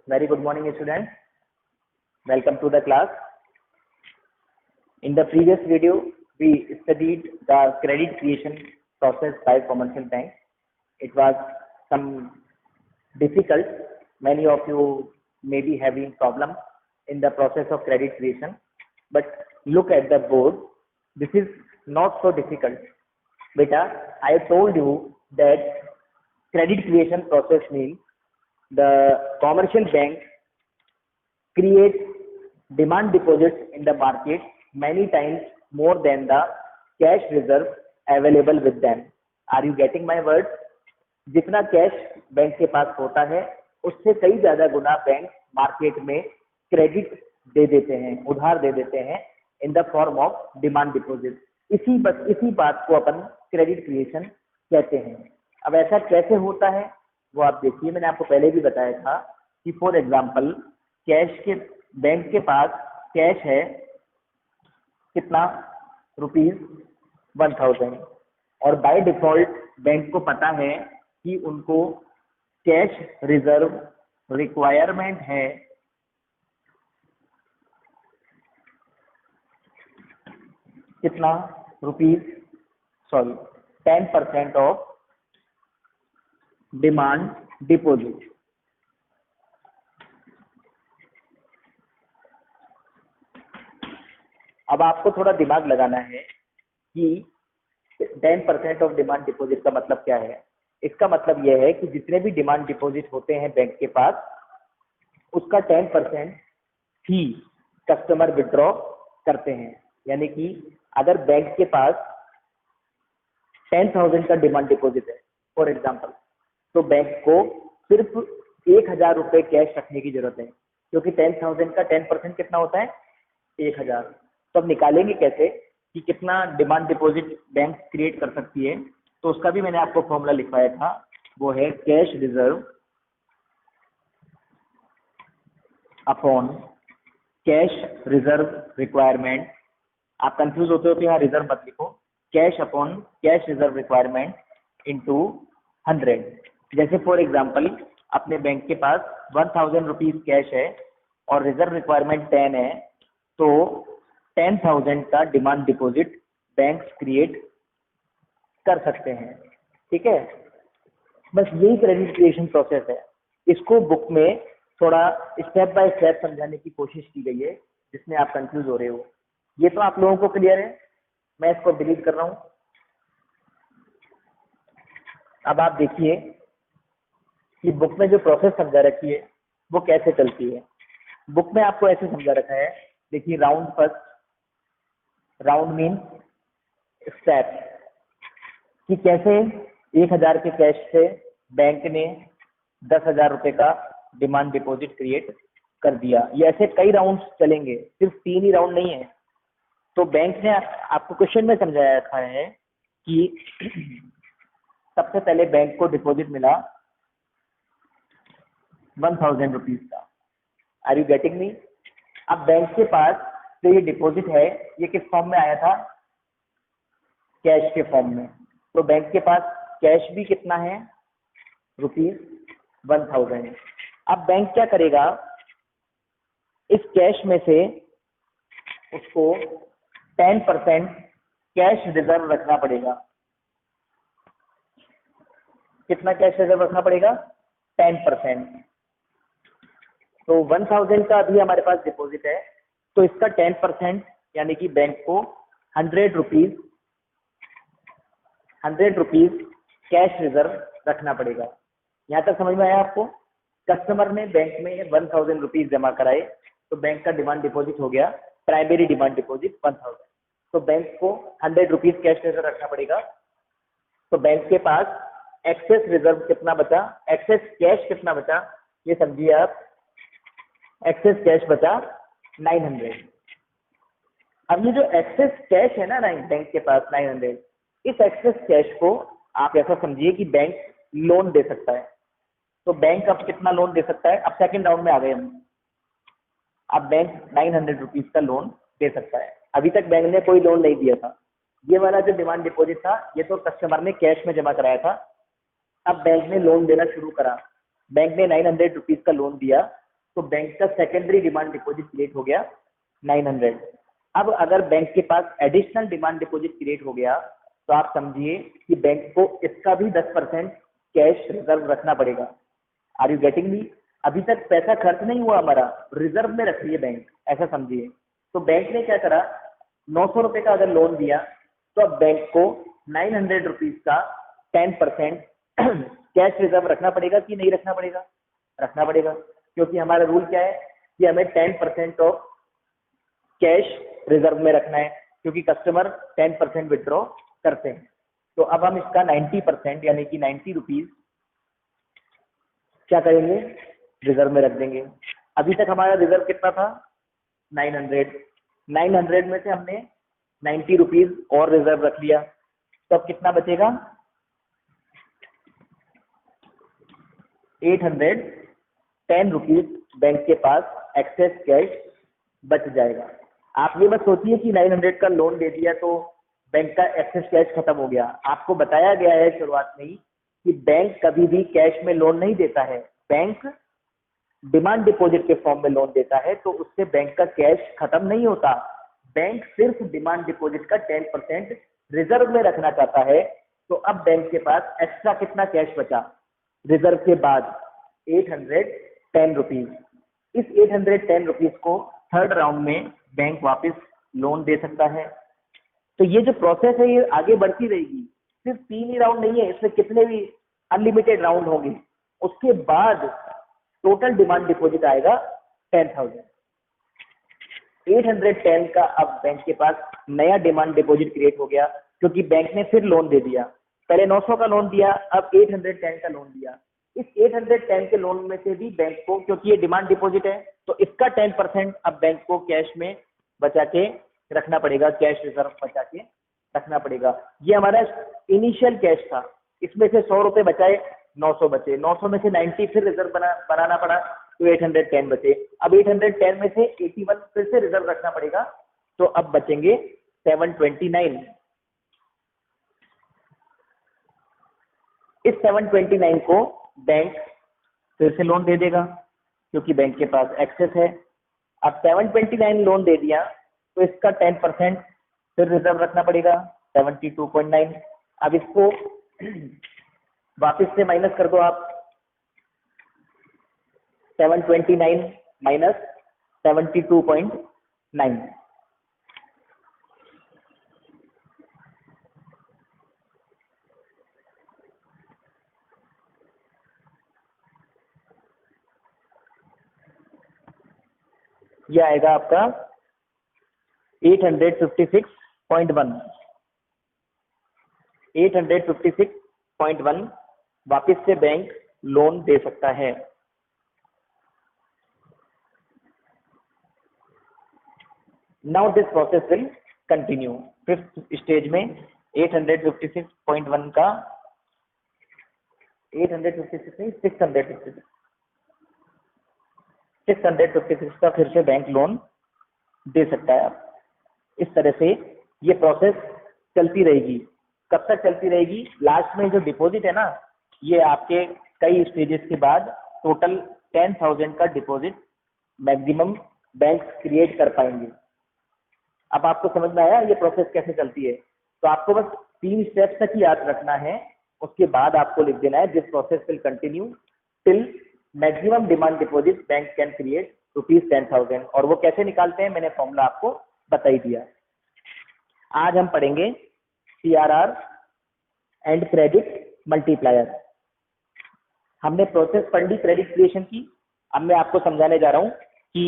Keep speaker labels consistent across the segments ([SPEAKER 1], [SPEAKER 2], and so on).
[SPEAKER 1] Very good morning, students. Welcome to the class. In the previous video, we studied the credit creation process by commercial banks. It was some difficult. Many of you may be having problem in the process of credit creation. But look at the board. This is not so difficult. Beta, I told you that credit creation process means the commercial bank creates demand deposits in the market many times more than the cash reserve available with them. Are you getting my words? जितना cash bank के पास होता है उससे कई ज्यादा गुना bank market में credit दे देते हैं, उधार दे देते हैं in the form of demand deposit. इसी बात को अपन क्रेडिट क्रिएशन कहते हैं। अब ऐसा कैसे होता है वो आप देखिए, मैंने आपको पहले भी बताया था कि फॉर एग्जांपल कैश के बैंक के पास कैश है कितना, ₹1000, और बाय डिफॉल्ट बैंक को पता है कि उनको कैश रिजर्व रिक्वायरमेंट है कितना, 10% ऑफ डिमांड डिपॉजिट। अब आपको थोड़ा दिमाग लगाना है कि 10% ऑफ डिमांड डिपॉजिट का मतलब क्या है। इसका मतलब यह है कि जितने भी डिमांड डिपॉजिट होते हैं बैंक के पास उसका 10% ही कस्टमर विड्रॉ करते हैं। यानी कि अगर बैंक के पास 10,000 का डिमांड डिपॉजिट है फॉर एग्जांपल, तो बैंक को सिर्फ 1,000 रुपए कैश रखने की जरूरत है, क्योंकि 10,000 का 10% कितना होता है, 1,000। तो अब निकालेंगे कैसे कि कितना डिमांड डिपॉजिट बैंक क्रिएट कर सकती है। तो उसका भी मैंने आपको फॉर्मूला लिखवाया था, वो है cash reserve upon cash reserve requirement. आप कंफ्यूज होते हो तो यहाँ रिजर्व मत लिखो, cash upon cash reserve requirement into 100। जैसे फॉर एग्जांपल अपने बैंक के पास 1,000 रुपीज कैश है और रिजर्व रिक्वायरमेंट 10 है, तो 10,000 का डिमांड डिपॉजिट बैंक क्रिएट कर सकते हैं। ठीक है, बस यही क्रेडिट क्रिएशन प्रोसेस है। इसको बुक में थोड़ा स्टेप बाय स्टेप समझाने की कोशिश की गई है, जिसमें आप कंफ्यूज हो रहे हो। ये तो आप लोगों को क्लियर है। मैं इसको डिलीट कर रहा हूं। अब आप देखिए कि बुक में जो प्रोसेस समझा रखी है वो कैसे चलती है। बुक में आपको ऐसे समझा रखा है, देखिए round first, round mean step, कि कैसे 1,000 के कैश से बैंक ने 10,000 रुपए का डिमांड डिपॉजिट क्रिएट कर दिया। ये ऐसे कई राउंड्स चलेंगे, सिर्फ 3 ही राउंड नहीं है। तो बैंक ने आपको क्वेश्चन में समझाया रखा है कि सबसे पहले बैंक को डिपॉजिट मिला 1,000 रुपीज का। Are you getting me? अब बैंक के पास जो ये डिपॉजिट है ये किस फॉर्म में आया था, कैश के फॉर्म में। तो बैंक के पास कैश भी कितना है, ₹1,000। अब बैंक क्या करेगा, इस कैश में से उसको 10% कैश रिजर्व रखना पड़ेगा। कितना कैश रिजर्व रखना पड़ेगा, 10%। तो 1,000 का अभी हमारे पास डिपॉजिट है, तो इसका 10% यानी कि बैंक को 100 रुपीज कैश रिजर्व रखना पड़ेगा। यहाँ तक समझ में आया आपको? कस्टमर ने बैंक में 1,000 रुपीज जमा कराए तो बैंक का डिमांड डिपॉजिट हो गया प्राइमरी डिमांड डिपॉजिट 1,000। तो बैंक को 100 रुपीज कैश रिजर्व रखना पड़ेगा। तो बैंक के पास एक्सेस रिजर्व कितना बचा, एक्सेस कैश कितना बचा, ये समझिए आप। एक्सेस कैश बचा 900। अब ये जो एक्सेस कैश है ना बैंक के पास 900, इस एक्सेस कैश को आप ऐसा समझिए कि बैंक लोन दे सकता है। तो बैंक अब कितना लोन दे सकता है, अब सेकंड राउंड में आ गए हम। अब बैंक 900 रुपीज का लोन दे सकता है। अभी तक बैंक ने कोई लोन नहीं दिया था। ये वाला जो डिमांड डिपॉजिट था ये तो कस्टमर ने कैश में जमा कराया था। अब बैंक ने लोन देना शुरू करा। बैंक ने 900 रुपीज का लोन दिया तो बैंक का सेकेंडरी डिमांड डिपॉजिट क्रिएट हो गया 900। अब अगर बैंक के पास एडिशनल डिमांड डिपॉजिट क्रिएट हो गया तो आप समझिए कि बैंक को इसका भी 10% कैश रिजर्व रखना पड़ेगा। Are you getting me? अभी तक पैसा खर्च नहीं हुआ हमारा, रिजर्व में रख लिए बैंक, ऐसा समझिए। तो बैंक ने क्या करा, 900 रुपए का अगर लोन दिया तो अब बैंक को 900 रुपीज का 10% कैश रिजर्व रखना पड़ेगा कि नहीं रखना पड़ेगा? रखना पड़ेगा, क्योंकि हमारा रूल क्या है कि हमें 10% ऑफ कैश रिजर्व में रखना है, क्योंकि कस्टमर 10% विड्रॉ करते हैं। तो अब हम इसका 90% यानी कि 90 रुपीज क्या करेंगे, रिजर्व में रख देंगे। अभी तक हमारा रिजर्व कितना था, 900 में से हमने 90 रुपीज और रिजर्व रख लिया, तो अब कितना बचेगा, 810 रुपीज बैंक के पास एक्सेस कैश बच जाएगा। आप ये मत सोचिए कि 900 का लोन दे दिया तो बैंक का एक्सेस कैश खत्म हो गया। आपको बताया गया है शुरुआत में ही कि बैंक कभी भी कैश में लोन नहीं देता है, बैंक डिमांड डिपॉजिट के फॉर्म में लोन देता है, तो उससे बैंक का कैश खत्म नहीं होता। बैंक सिर्फ डिमांड डिपॉजिट का 10% रिजर्व में रखना चाहता है। तो अब बैंक के पास एक्स्ट्रा कितना कैश बचा रिजर्व के बाद, 810 रुपीज। इस 810 रुपीज को थर्ड राउंड में बैंक वापस लोन दे सकता है। तो ये जो प्रोसेस है ये आगे बढ़ती रहेगी, सिर्फ 3 ही राउंड नहीं है, इसमें कितने भी अनलिमिटेड राउंड होंगे। उसके बाद टोटल डिमांड डिपॉजिट आएगा 10,000। 810 का अब बैंक के पास नया डिमांड डिपॉजिट क्रिएट हो गया, क्योंकि बैंक ने फिर लोन दे दिया। पहले 900 का लोन दिया, अब 810 का लोन दिया। इस 810 के लोन में से भी बैंक को, क्योंकि ये डिमांड डिपॉजिट है, तो इसका 10% अब बैंक को कैश में बचा के रखना पड़ेगा, कैश रिजर्व बचा के रखना पड़ेगा। ये हमारा इनिशियल कैश था, इसमें से 100 रुपए बचाए, 900 बचे, 900 में से 90 फिर रिजर्व बनाना पड़ा, तो 810 बचे। अब 810 में से 81 फिर से रिजर्व रखना पड़ेगा, तो अब बचेंगे 729। इस 729 को बैंक फिर से लोन दे देगा, क्योंकि बैंक के पास एक्सेस है। अब 729 लोन दे दिया तो इसका 10% फिर रिजर्व रखना पड़ेगा, 72.9। अब इसको वापस से माइनस कर दो आप, 729 माइनस 72.9, ये आएगा आपका 856.1। 856.1 वापस से बैंक लोन दे सकता है। Now this process will continue. Fifth stage में 856.1 का 856 नहीं 656 का फिर से बैंक लोन दे सकता है। आप इस तरह से ये प्रोसेस चलती रहेगी। कब तक चलती रहेगी? लास्ट में जो डिपॉजिट है ना, ये आपके कई स्टेजेस के बाद टोटल 10,000 का डिपॉजिट मैक्सिमम बैंक क्रिएट कर पाएंगे। अब आपको समझ में आया ये प्रोसेस कैसे चलती है? तो आपको बस 3 स्टेप्स तक ही याद रखना है, उसके बाद आपको लिख देना है this process will continue till maximum demand deposit bank can create ₹10,000। और वो कैसे निकालते हैं मैंने फॉर्मूला आपको बता ही दिया। आज हम पढ़ेंगे CRR एंड क्रेडिट मल्टीप्लायर। हमने प्रोसेस पढ़ ली क्रेडिट क्रिएशन की, अब मैं आपको समझाने जा रहा हूं कि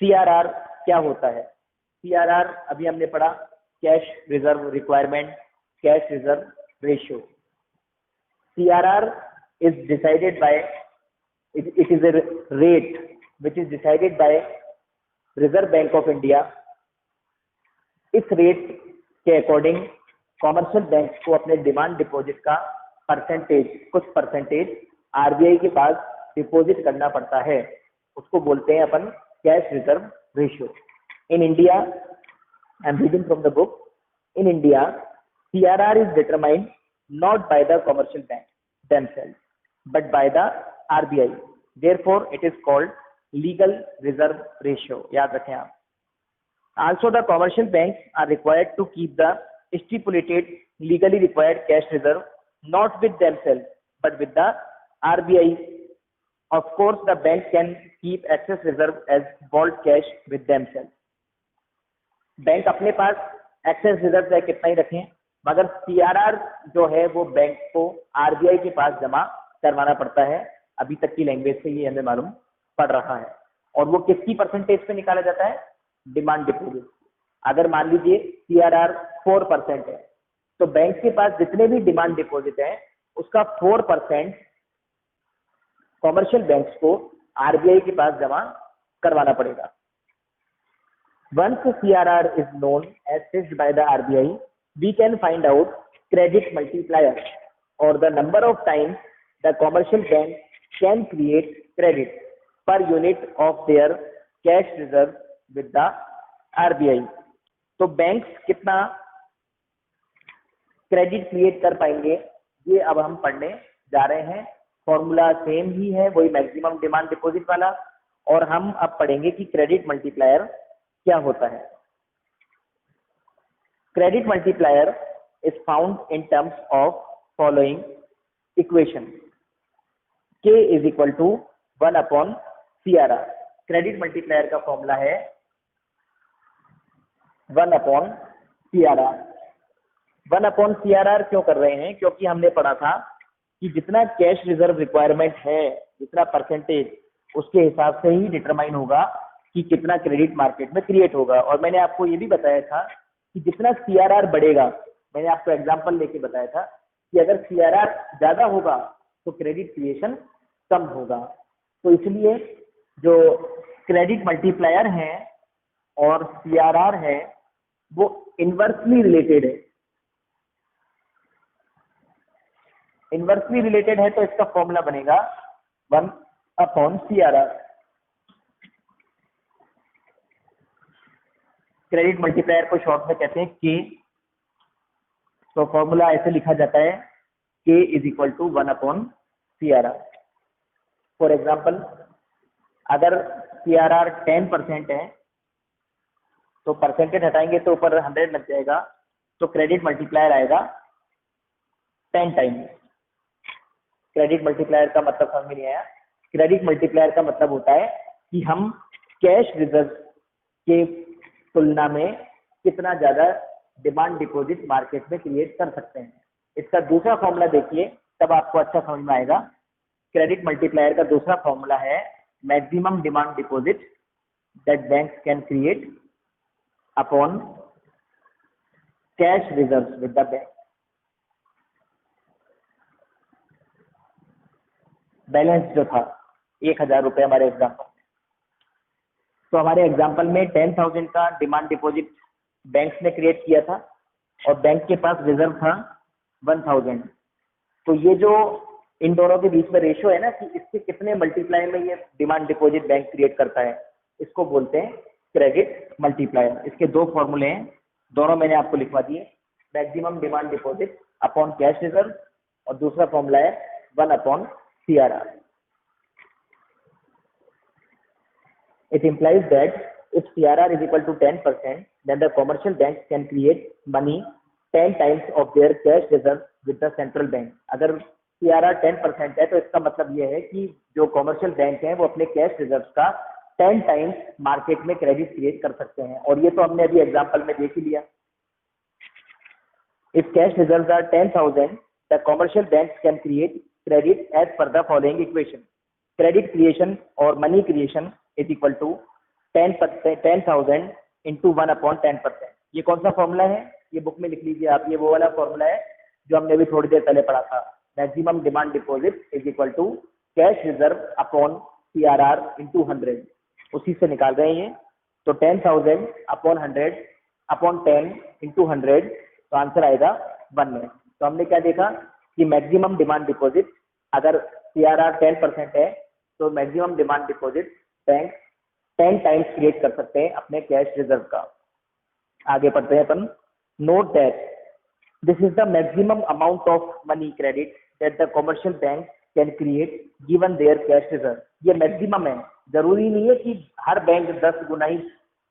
[SPEAKER 1] CRR क्या होता है। CRR अभी हमने पढ़ा, cash reserve requirement, cash reserve ratio. CRR is decided by, it is a rate which is decided by Reserve Bank of India। इस रेट के अकॉर्डिंग कॉमर्शियल बैंक को अपने डिमांड डिपॉजिट का परसेंटेज, कुछ परसेंटेज RBI के पास deposit करना पड़ता है, उसको बोलते हैं अपन cash reserve ratio. In India, I am reading from the book, in India CRR is determined not by the commercial bank themselves but by the RBI, therefore it is called legal reserve ratio, याद रखें आप। Also the commercial bank are required to keep the stipulated legally required cash reserve not with themselves but with the RBI. Of course, the bank can keep excess reserve as vault cash with themselves. Bank अपने पास access reserve चाहे कितना ही रखें, मगर CRR जो है वो bank को RBI के पास जमा करवाना पड़ता है। अभी तक की लैंग्वेज से ये हमें मालूम पड़ रहा है। और वो किसकी परसेंटेज पे निकाला जाता है? Demand deposit. अगर मान लीजिए सीआरआर 4% है, तो बैंक के पास जितने भी डिमांड डिपॉजिट है उसका 4% कॉमर्शियल बैंक्स को आरबीआई के पास जमा करवाना पड़ेगा। Once CRR is known as fixed by the RBI, we can find out credit multiplier or the number of times the commercial bank can create credit per unit of their cash reserve with the RBI. तो banks कितना credit create कर पाएंगे, ये अब हम पढ़ने जा रहे हैं। फॉर्मूला सेम ही है, वही मैक्सिमम डिमांड डिपॉजिट वाला, और हम अब पढ़ेंगे कि क्रेडिट मल्टीप्लायर क्या होता है। Credit multiplier is found in terms of following equation, K is equal to 1/CRR। Credit multiplier का फॉर्मूला है 1/CRR। 1/CRR क्यों कर रहे हैं? क्योंकि हमने पढ़ा था कि जितना कैश रिजर्व रिक्वायरमेंट है, जितना परसेंटेज, उसके हिसाब से ही डिटरमाइन होगा कि कितना क्रेडिट मार्केट में क्रिएट होगा। और मैंने आपको ये भी बताया था कि जितना सीआरआर बढ़ेगा, मैंने आपको एग्जांपल लेके बताया था कि अगर सीआरआर ज्यादा होगा तो क्रेडिट क्रिएशन कम होगा। तो इसलिए जो क्रेडिट मल्टीप्लायर है और सीआरआर है वो इनवर्सली रिलेटेड है। इनवर्सली रिलेटेड है तो इसका फॉर्मूला बनेगा 1/CRR। क्रेडिट मल्टीप्लायर को शॉर्ट में कहते हैं के। तो फॉर्मूला ऐसे लिखा जाता है K is equal to 1/CRR। For example, अगर CRR 10% है तो परसेंटेज हटाएंगे तो ऊपर 100 लग जाएगा, तो क्रेडिट मल्टीप्लायर आएगा 10 टाइम्स। क्रेडिट मल्टीप्लायर का मतलब समझ में नहीं आया? क्रेडिट मल्टीप्लायर का मतलब होता है कि हम कैश रिजर्व के तुलना में कितना ज्यादा डिमांड डिपॉजिट मार्केट में क्रिएट कर सकते हैं। इसका दूसरा फॉर्मूला देखिए, तब आपको अच्छा समझ में आएगा। क्रेडिट मल्टीप्लायर का दूसरा फॉर्मूला है maximum demand deposit that bank can create upon cash reserve with the bank. Balance जो था 1000 रुपये हमारे एग्जाम्पल में, तो हमारे एग्जाम्पल में 10,000 का डिमांड डिपॉजिट बैंक ने क्रिएट किया था और बैंक के पास रिजर्व था 1000। तो ये जो इन दोनों के बीच में रेशियो है ना कि इसके कितने मल्टीप्लाई में ये डिमांड डिपॉजिट बैंक क्रिएट करता है, इसको बोलते हैं क्रेडिट मल्टीप्लायर। इसके दो फॉर्मूले हैं, दोनों मैंने आपको लिखवा दिए। Maximum demand deposit upon cash reserve और दूसरा फॉर्मूला है 1/CRR। It implies that if CRR is equal to 10%, then the commercial banks can create money 10 times of their cash reserve with the central bank. अगर CRR 10% है तो इसका मतलब ये है कि जो कॉमर्शियल बैंक हैं वो अपने कैश रिजर्व का 10 टाइम्स मार्केट में क्रेडिट क्रिएट कर सकते हैं। और ये तो हमने अभी एग्जांपल में देख ही लिया। If cash reserves are 10,000, the commercial banks can create credit as per the following equation. Credit creation or money creation is equal to 10,000 into 1/10%। ये कौन सा फॉर्मूला है? ये बुक में लिख लीजिए आप। ये वो वाला फॉर्मूला है जो हमने अभी थोड़ी देर पहले पढ़ा था। Maximum demand deposit is equal to cash reserve upon CRR into 100, उसी से निकाल रहे हैं। तो 10,000 अपॉन 100 अपॉन 10 इंटू 100, तो आंसर आएगा 1 में। तो हमने क्या देखा कि मैक्सिमम डिमांड डिपॉजिट, अगर CRR 10% है तो maximum demand deposit bank 10 times create कर सकते हैं अपने कैश रिजर्व का। आगे पढ़ते हैं अपन। Note that this is the maximum amount of money credit that the commercial bank can create given their cash reserve. ये मैक्सिमम है, जरूरी नहीं है कि हर बैंक 10 गुना ही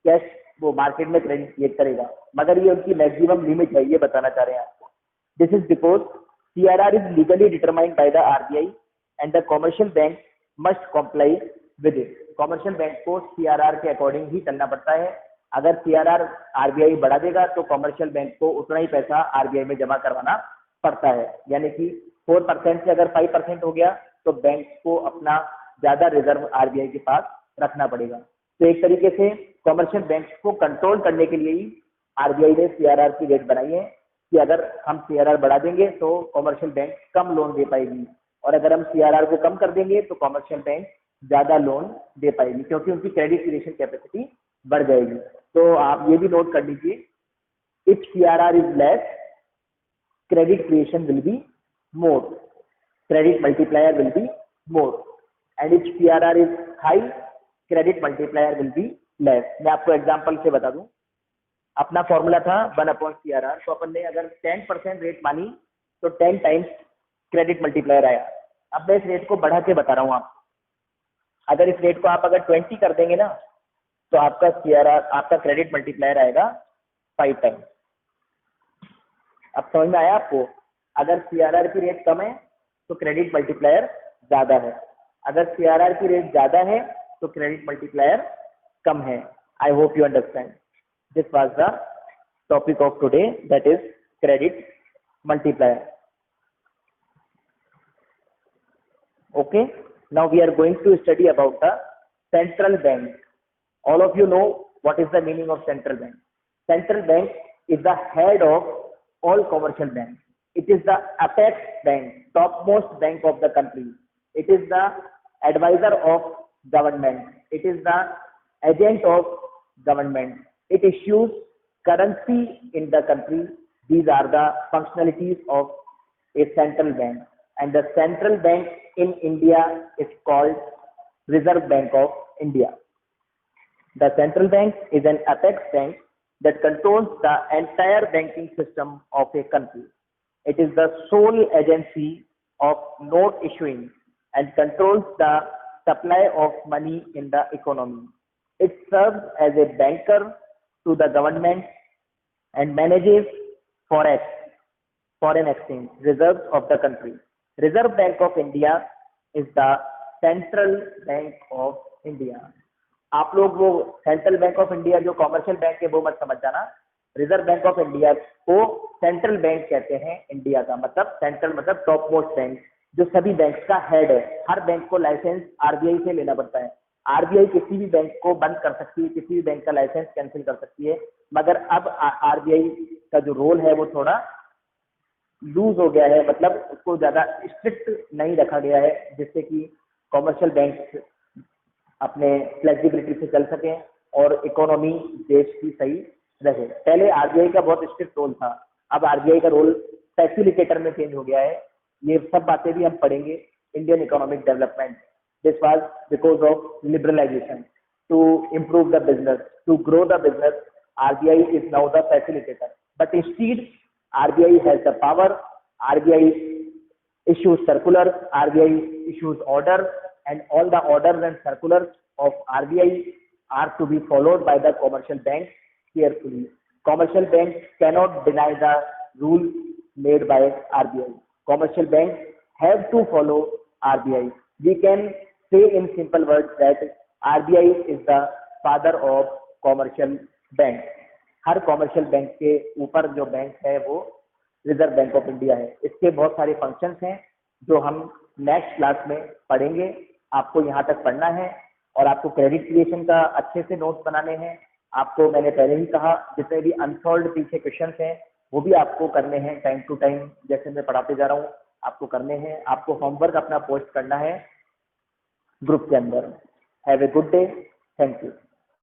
[SPEAKER 1] कैश वो मार्केट में क्रेडिट क्रिएट करेगा, मगर ये उनकी मैक्सिमम लिमिट है, ये बताना चाह रहे हैं आपको। This is because CRR is legally determined by the RBI and the commercial bank must comply with it. Commercial bank को सीआरआर के अकॉर्डिंग ही चलना पड़ता है। अगर सीआरआर आरबीआई बढ़ा देगा तो कॉमर्शियल बैंक को उतना ही पैसा आरबीआई में जमा करवाना पड़ता है, यानी कि 4% से अगर 5% हो गया तो बैंक को अपना ज्यादा रिजर्व आरबीआई के पास रखना पड़ेगा। तो एक तरीके से कॉमर्शियल बैंक को कंट्रोल करने के लिए ही आरबीआई ने सीआरआर की रेट बनाई है कि अगर हम सीआरआर बढ़ा देंगे तो कॉमर्शियल बैंक कम लोन दे पाएगी, और अगर हम सीआरआर को कम कर देंगे तो कॉमर्शियल बैंक ज्यादा लोन दे पाएगी, क्योंकि उनकी क्रेडिट क्रिएशन कैपेसिटी बढ़ जाएगी। तो आप ये भी नोट कर लीजिए, if CRR is less, credit creation will be more, credit multiplier will be more, and if CRR is high, credit multiplier will be less। मैं आपको एग्जांपल से बता दूं, अपना फॉर्मूला था 1/CRR, तो अपन ने अगर 10% रेट मानी तो 10 टाइम्स क्रेडिट मल्टीप्लायर आया। अब मैं इस रेट को बढ़ा के बता रहा हूँ आपको, अगर इस रेट को आप अगर 20 कर देंगे ना तो आपका सीआरआर, आपका क्रेडिट मल्टीप्लायर आएगा 5 टाइम्स। अब समझ में आया आपको? अगर सीआरआर की रेट कम है तो क्रेडिट मल्टीप्लायर ज्यादा है, अगर सीआरआर की रेट ज्यादा है तो क्रेडिट मल्टीप्लायर कम है। I hope you understand. This was the topic of today, that is credit multiplier. Okay, now we are going to study about the central bank. All of you know what is the meaning of central bank. Central bank is the head of all commercial banks. It is the apex bank, topmost bank of the country. It is the advisor of government. It is the agent of government. It issues currency in the country. These are the functionalities of a central bank. And the central bank in India is called Reserve Bank of India. The central bank is an apex bank that controls the entire banking system of a country. It is the sole agency of note issuing and controls the supply of money in the economy. It serves as a banker to the government and manages foreign exchange reserves of the country. Reserve Bank of India is the Central Bank of India. आप लोग वो central bank of India जो commercial bank है वो मत समझ जाना। Reserve bank of India को सेंट्रल बैंक कहते हैं इंडिया का, मतलब सेंट्रल मतलब टॉप मोस्ट बैंक, जो सभी बैंक का हेड है। हर बैंक को लाइसेंस आरबीआई से लेना पड़ता है। आरबीआई किसी भी बैंक को बंद कर सकती है, किसी भी बैंक का लाइसेंस कैंसिल कर सकती है, मगर अब आरबीआई का जो रोल है वो थोड़ा लूज हो गया है, मतलब उसको ज्यादा स्ट्रिक्ट नहीं रखा गया है, जिससे कि कॉमर्शियल बैंक अपने फ्लेक्सिबिलिटी से चल सके और इकोनॉमी देश की सही रहे। पहले आरबीआई का बहुत स्ट्रिक्ट रोल था, अब आरबीआई का रोल फैसिलिटेटर में चेंज हो गया है। ये सब बातें भी हम पढ़ेंगे। Indian economic development, this was because of liberalisation to improve the business, to grow the business. RBI is now the facilitator, but instead RBI has the power. RBI issues circulars, RBI issues orders, and all the orders and circulars of RBI are to be followed by the commercial bank carefully. Commercial banks cannot deny the rule made by RBI. Commercial banks have to follow RBI. We can say in simple words that RBI is the father of commercial bank. Her commercial bank के ऊपर जो bank है वो reserve bank of India है। इसके बहुत सारे functions हैं जो हम नेक्स्ट क्लास में पढ़ेंगे। आपको यहाँ तक पढ़ना है और आपको क्रेडिट क्रिएशन का अच्छे से नोट्स बनाने हैं। आपको मैंने पहले ही कहा, जितने भी अनसॉल्व्ड पीछे क्वेश्चंस हैं वो भी आपको करने हैं टाइम टू टाइम, जैसे मैं पढ़ाते जा रहा हूँ आपको करने हैं। आपको होमवर्क अपना पोस्ट करना है ग्रुप के अंदर। Have a good day, thank you.